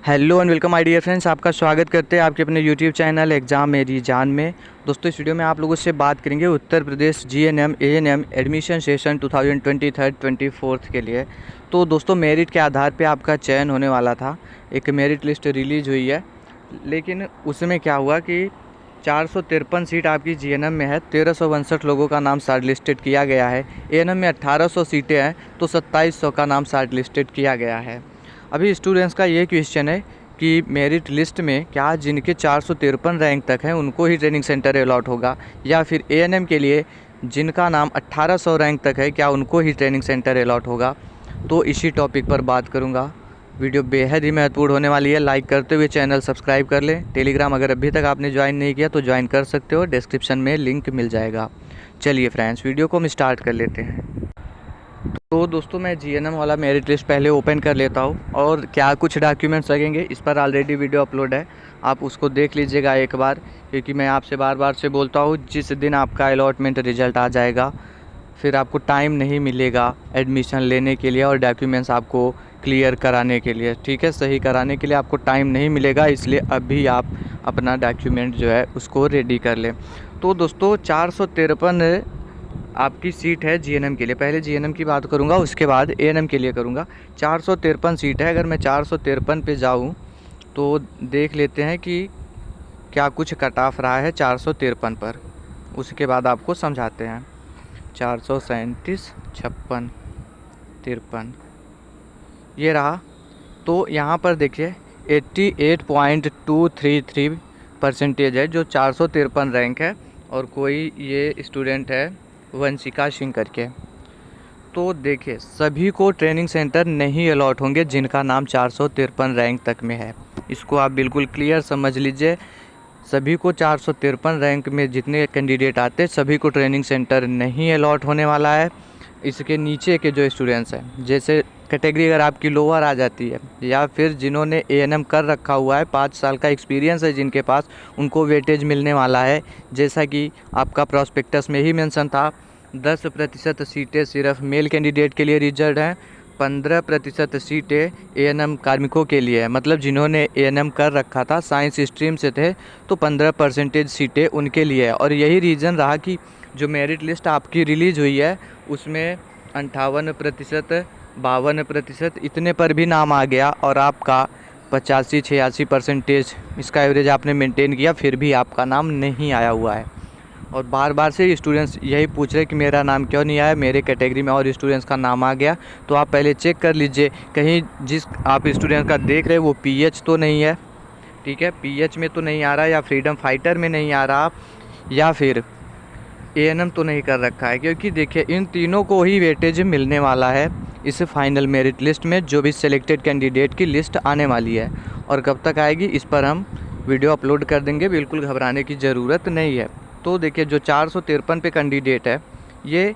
Hello and welcome my dear friends. आपका स्वागत करते हैं आपके अपने यूट्यूब चैनल एग्ज़ाम मेरी जान में। दोस्तों इस वीडियो में आप लोगों से बात करेंगे Uttar Pradesh GNM ANM admission session 2023-24 के लिए। तो दोस्तों मेरिट के आधार पे आपका चयन होने वाला था। एक मेरिट लिस्ट रिलीज़ हुई है, लेकिन उसमें क्या हुआ कि 453 सीट आपकी जीएनएम में है, 1362 लोगों का नाम शार्ट लिस्टेड किया गया है। एएनएम में 1800 सीटें हैं तो 2700 का नाम शार्ट लिस्टेड किया गया है। अभी स्टूडेंट्स का ये क्वेश्चन है कि मेरिट लिस्ट में क्या जिनके 453 रैंक तक हैं उनको ही ट्रेनिंग सेंटर अलॉट होगा, या फिर एएनएम के लिए जिनका नाम 1800 रैंक तक है क्या उनको ही ट्रेनिंग सेंटर अलॉट होगा। तो इसी टॉपिक पर बात करूँगा। वीडियो बेहद ही महत्वपूर्ण होने वाली है। लाइक करते हुए चैनल सब्सक्राइब कर लें। टेलीग्राम अगर अभी तक आपने ज्वाइन नहीं किया तो ज्वाइन कर सकते हो, डिस्क्रिप्शन में लिंक मिल जाएगा। चलिए फ्रेंड्स, वीडियो को हम स्टार्ट कर लेते हैं। तो दोस्तों मैं जीएनएम वाला मेरिट लिस्ट पहले ओपन कर लेता हूँ, और क्या कुछ डॉक्यूमेंट्स लगेंगे इस पर ऑलरेडी वीडियो अपलोड है, आप उसको देख लीजिएगा एक बार। क्योंकि मैं आपसे बार बार से बोलता हूँ जिस दिन आपका अलॉटमेंट रिजल्ट आ जाएगा फिर आपको टाइम नहीं मिलेगा एडमिशन लेने के लिए और डॉक्यूमेंट्स आपको क्लियर कराने के लिए, ठीक है, सही कराने के लिए आपको टाइम नहीं मिलेगा। इसलिए अभी आप अपना डॉक्यूमेंट जो है उसको रेडी कर लें। तो दोस्तों 453 आपकी सीट है जीएनएम के लिए। पहले जीएनएम की बात करूंगा, उसके बाद एएनएम के लिए करूंगा। 453 सीट है। अगर मैं 453 पे जाऊं तो देख लेते हैं कि क्या कुछ कट ऑफ रहा है 453 पर, उसके बाद आपको समझाते हैं। 437, 56, 53 ये रहा। तो यहाँ पर देखिए 88.233% है जो 453 रैंक है, और कोई ये स्टूडेंट है वंशिका सिंह करके। तो देखिए सभी को ट्रेनिंग सेंटर नहीं अलॉट होंगे जिनका नाम 453 रैंक तक में है। इसको आप बिल्कुल क्लियर समझ लीजिए। सभी को 453 रैंक में जितने कैंडिडेट आते सभी को ट्रेनिंग सेंटर नहीं अलॉट होने वाला है। इसके नीचे के जो स्टूडेंट्स हैं, जैसे कैटेगरी अगर आपकी लोअर आ जाती है, या फिर जिन्होंने एएनएम कर रखा हुआ है, 5 साल का एक्सपीरियंस है जिनके पास, उनको वेटेज मिलने वाला है। जैसा कि आपका प्रॉस्पेक्टस में ही मेंशन था, 10% सीटें सिर्फ मेल कैंडिडेट के लिए रिजर्व हैं, 15% सीटें एएनएम कार्मिकों के लिए है। मतलब जिन्होंने एएनएम कर रखा था, साइंस स्ट्रीम से थे, तो 15% सीटें उनके लिए है। और यही रीज़न रहा कि जो मेरिट लिस्ट आपकी रिलीज़ हुई है उसमें 58%, 52% इतने पर भी नाम आ गया, और आपका 85-86% इसका एवरेज आपने मेंटेन किया, फिर भी आपका नाम नहीं आया हुआ है। और बार बार से स्टूडेंट्स यही पूछ रहे कि मेरा नाम क्यों नहीं आया, मेरे कैटेगरी में और स्टूडेंट्स का नाम आ गया। तो आप पहले चेक कर लीजिए कहीं जिस आप स्टूडेंट का देख रहे वो पीएच तो नहीं है, ठीक है, पीएच में तो नहीं आ रहा, या फ्रीडम फाइटर में नहीं आ रहा, या फिर एएनएम तो नहीं कर रखा है। क्योंकि देखिए इन तीनों को ही वेटेज मिलने वाला है इस फाइनल मेरिट लिस्ट में, जो भी सिलेक्टेड कैंडिडेट की लिस्ट आने वाली है। और कब तक आएगी इस पर हम वीडियो अपलोड कर देंगे, बिल्कुल घबराने की ज़रूरत नहीं है। तो देखिए जो 453 पे कैंडिडेट है ये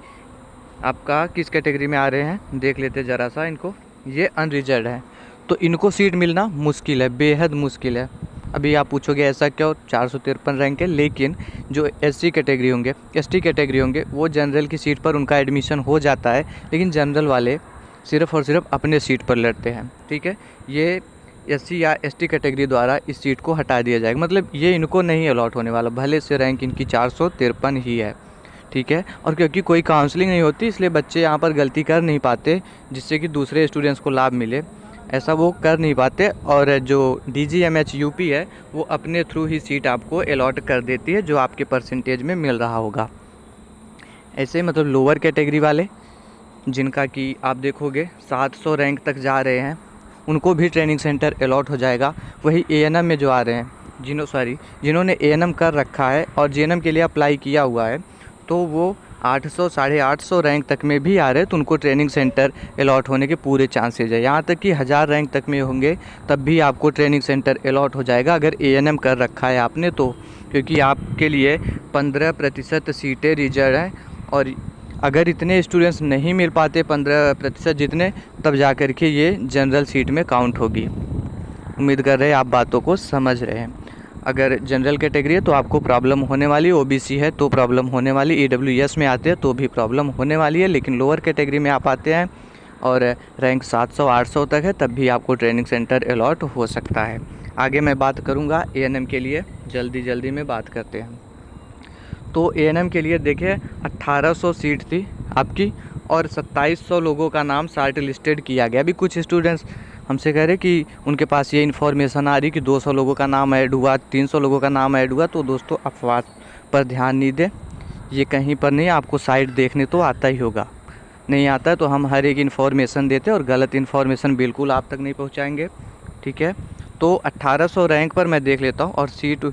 आपका किस कैटेगरी में आ रहे हैं देख लेते ज़रा सा इनको। ये अनरिजर्व है, तो इनको सीट मिलना मुश्किल है, बेहद मुश्किल है। अभी आप पूछोगे ऐसा क्यों, 453 रैंक है। लेकिन जो एससी कैटेगरी होंगे, एसटी कैटेगरी होंगे, वो जनरल की सीट पर उनका एडमिशन हो जाता है, लेकिन जनरल वाले सिर्फ़ और सिर्फ अपने सीट पर लड़ते हैं, ठीक है। ये एससी या एसटी कैटेगरी द्वारा इस सीट को हटा दिया जाएगा, मतलब ये इनको नहीं अलॉट होने वाला, भले से रैंक इनकी 453 ही है, ठीक है। और क्योंकि कोई काउंसलिंग नहीं होती इसलिए बच्चे यहाँ पर गलती कर नहीं पाते जिससे कि दूसरे स्टूडेंट्स को लाभ मिले, ऐसा वो कर नहीं पाते। और जो DGMH यूपी है वो अपने थ्रू ही सीट आपको अलॉट कर देती है जो आपके परसेंटेज में मिल रहा होगा। ऐसे मतलब लोअर कैटेगरी वाले जिनका कि आप देखोगे 700 रैंक तक जा रहे हैं उनको भी ट्रेनिंग सेंटर अलॉट हो जाएगा। वही एएनएम में जो आ रहे हैं, जिन्होंने एएनएम कर रखा है और जीएनएम के लिए अप्लाई किया हुआ है, तो वो 800, 850 रैंक तक में भी आ रहे हैं, तो उनको ट्रेनिंग सेंटर अलॉट होने के पूरे चांसेज है। यहाँ तक कि 1000 रैंक तक में होंगे तब भी आपको ट्रेनिंग सेंटर अलॉट हो जाएगा अगर एएनएम कर रखा है आपने तो। क्योंकि आपके लिए 15% सीटें रिजर्व हैं, और अगर इतने स्टूडेंट्स नहीं मिल पाते 15% जितने, तब जा कर के ये जनरल सीट में काउंट होगी। उम्मीद कर रहे हैं आप बातों को समझ रहे हैं। अगर जनरल कैटेगरी है तो आपको प्रॉब्लम होने वाली, ओबीसी है तो प्रॉब्लम होने वाली, ईडब्ल्यूएस में आते हैं तो भी प्रॉब्लम होने वाली है। लेकिन लोअर कैटेगरी में आप आते हैं, और रैंक 700-800 तक है तब भी आपको ट्रेनिंग सेंटर अलॉट हो सकता है। आगे मैं बात करूँगा एएनएम के लिए, जल्दी में बात करते हैं। तो एएनएम के लिए देखिए 1800 सीट थी आपकी और 2700 लोगों का नाम शॉर्ट लिस्टेड किया गया। अभी कुछ स्टूडेंट्स हमसे कह रहे कि उनके पास ये इन्फॉर्मेशन आ रही कि 200 लोगों का नाम ऐड हुआ, 300 लोगों का नाम ऐड हुआ। तो दोस्तों अफवाह पर ध्यान नहीं दें, ये कहीं पर नहीं, आपको साइट देखने तो आता ही होगा। नहीं आता है तो हम हर एक इन्फॉर्मेशन देते हैं और गलत इन्फॉर्मेशन बिल्कुल आप तक नहीं पहुंचाएंगे, ठीक है। तो 1800 रैंक पर मैं देख लेता हूं और सीट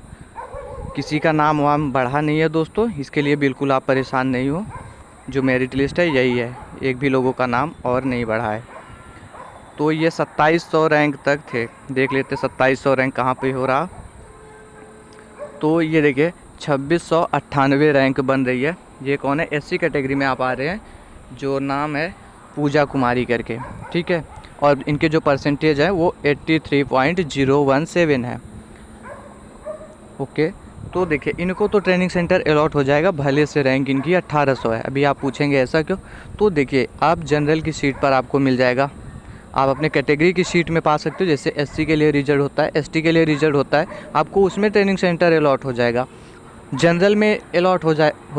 किसी का नाम वाम बढ़ा नहीं है दोस्तों, इसके लिए बिल्कुल आप परेशान नहीं हो। जो मेरिट लिस्ट है यही है, एक भी लोगों का नाम और नहीं बढ़ा है। तो ये 2700 रैंक तक थे, देख लेते 2700 रैंक कहाँ पे हो रहा। तो ये देखिए 2698 रैंक बन रही है। ये कौन है, एससी कैटेगरी में आप आ रहे हैं, जो नाम है पूजा कुमारी करके, ठीक है। और इनके जो परसेंटेज है वो 83.017 है, ओके। तो देखिए इनको तो ट्रेनिंग सेंटर अलॉट हो जाएगा, भले से रैंक इनकी 1800 है। अभी आप पूछेंगे ऐसा क्यों, तो देखिए आप जनरल की सीट पर आपको मिल जाएगा, आप अपने कैटेगरी की सीट में पा सकते हो। जैसे एससी के लिए रिजर्व होता है, एसटी के लिए रिजर्व होता है, आपको उसमें ट्रेनिंग सेंटर अलॉट हो जाएगा, जनरल में अलॉट हो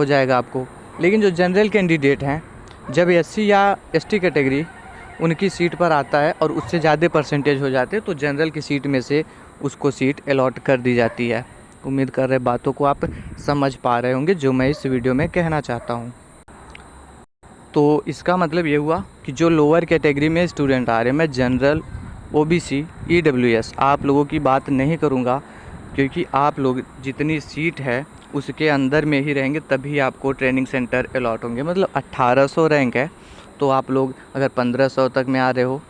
जाएगा आपको। लेकिन जो जनरल कैंडिडेट हैं, जब एससी या एसटी कैटेगरी उनकी सीट पर आता है और उससे ज़्यादा परसेंटेज हो जाते हैं तो जनरल की सीट में से उसको सीट अलॉट कर दी जाती है। उम्मीद कर रहे बातों को आप समझ पा रहे होंगे जो मैं इस वीडियो में कहना चाहता हूँ। तो इसका मतलब ये हुआ कि जो लोअर कैटेगरी में स्टूडेंट आ रहे हैं, मैं जनरल, ओबीसी, ईडब्ल्यूएस आप लोगों की बात नहीं करूँगा, क्योंकि आप लोग जितनी सीट है उसके अंदर में ही रहेंगे तभी आपको ट्रेनिंग सेंटर अलॉट होंगे। मतलब 1800 रैंक है तो आप लोग अगर 1500 तक में आ रहे हो,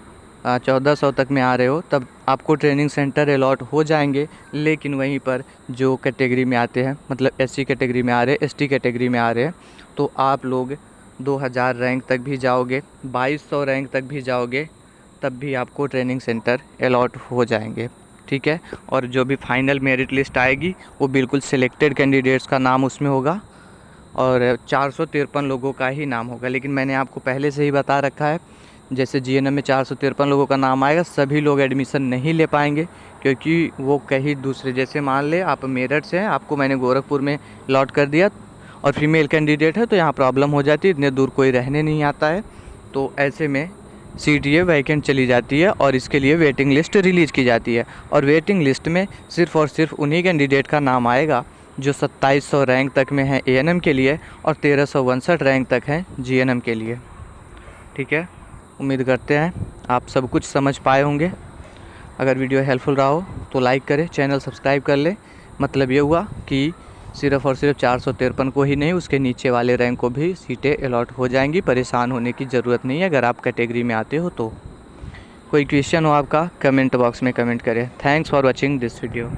1400 तक में आ रहे हो, तब आपको ट्रेनिंग सेंटर अलॉट हो जाएंगे। लेकिन वहीं पर जो कैटेगरी में आते हैं, मतलब एससी कैटेगरी में आ रहे हैं, एसटी कैटेगरी में आ रहे हैं, तो आप लोग 2000 रैंक तक भी जाओगे, 2200 रैंक तक भी जाओगे, तब भी आपको ट्रेनिंग सेंटर अलॉट हो जाएंगे, ठीक है। और जो भी फाइनल मेरिट लिस्ट आएगी वो बिल्कुल सिलेक्टेड कैंडिडेट्स का नाम उसमें होगा और 453 लोगों का ही नाम होगा। लेकिन मैंने आपको पहले से ही बता रखा है, जैसे जीएनएम में 453 लोगों का नाम आएगा, सभी लोग एडमिशन नहीं ले पाएंगे, क्योंकि वो कहीं दूसरे, जैसे मान ले आप मेरठ से हैं, आपको मैंने गोरखपुर में अलॉट कर दिया और फीमेल कैंडिडेट है तो यहाँ प्रॉब्लम हो जाती है, इतने दूर कोई रहने नहीं आता है, तो ऐसे में सीट ये वैकेंट चली जाती है और इसके लिए वेटिंग लिस्ट रिलीज़ की जाती है। और वेटिंग लिस्ट में सिर्फ़ और सिर्फ उन्हीं कैंडिडेट का नाम आएगा जो 2700 रैंक तक में है एएनएम के लिए और 1362 रैंक तक है जीएनएम के लिए, ठीक है। उम्मीद करते हैं आप सब कुछ समझ पाए होंगे। अगर वीडियो हेल्पफुल रहा हो तो लाइक करें, चैनल सब्सक्राइब कर ले। मतलब ये हुआ कि सिर्फ़ और सिर्फ 453 को ही नहीं, उसके नीचे वाले रैंक को भी सीटें अलॉट हो जाएंगी। परेशान होने की ज़रूरत नहीं है अगर आप कैटेगरी में आते हो तो। कोई क्वेश्चन हो आपका कमेंट बॉक्स में कमेंट करें। Thanks for watching this video.